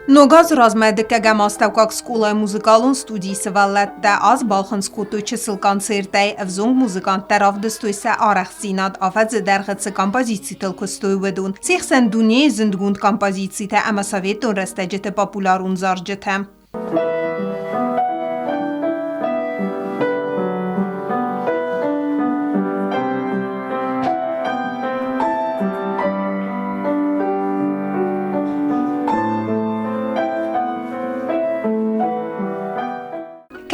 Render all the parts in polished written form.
Նոգազ ռազմադկագա մաստավկակ սկուլայ մուզիկալուն ստուդիյսը վալլատտա az balxınskutuyçı sılkansertay evzong muzikantlar avdıstoysa araxsinat afadze dergetse kompozitsi tılkustoy vedun. Sixsen dunye zindgund kompozitsi te ama sovetun restecete popularun zarcete.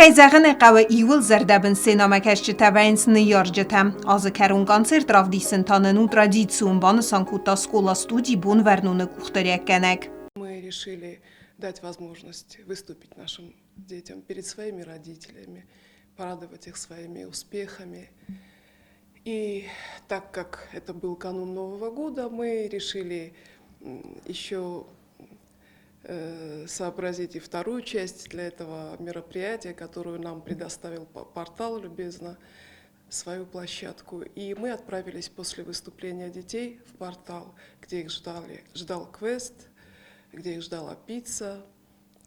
Kayzağın qava iwil zerdabın senamakaşçı tabains niyarcıtam. Azı karun konser ravdisin tanınu tradisyun banı sankuta skola studi bun vernunu kuhtariyakkanak. Мы решили дать возможность выступить нашим детям перед своими родителями, порадовать их своими успехами. И так как это был канун Нового года, мы решили еще сообразить и вторую часть для этого мероприятия, которую нам предоставил портал любезно, свою площадку. И мы отправились после выступления детей в портал, где их ждал квест, где их ждала пицца,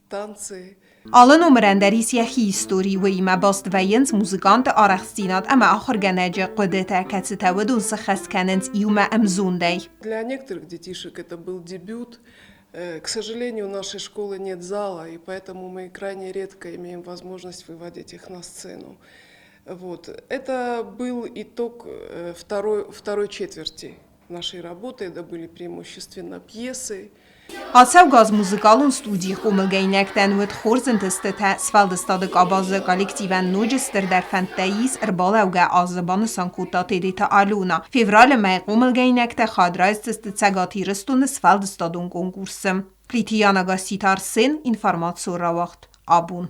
танцы. Alın umrenderis yahi istori و ima bast vayens muzikant araxsinat ama axır ganajı qudeta katsita wedun sakhas kanens iuma amzunday. Для некоторых детишек это был дебют. К сожалению, у нашей школы нет зала, и поэтому мы крайне редко имеем возможность выводить их на сцену. Вот. Это был итог второй четверти нашей работы. Это были преимущественно пьесы. Ասավ գազ մուզիկալուն ստուդի խումըգայնակտան վդ խորզն տստտա սվալդստադық աբազը կոլեկտիվան նոջստր դար ֆանտայիս ըրբալավգա ազզաբանը սանկուտա տերիտա ալունա. Ֆևրալը մայ խումըգայնակտա խադրայս տստծագատի ռստունը սվալդստադուն կոնկուրսը. Պլիտիանագա սիտար սեն ինվարմացոր ռավաղտ աբուն.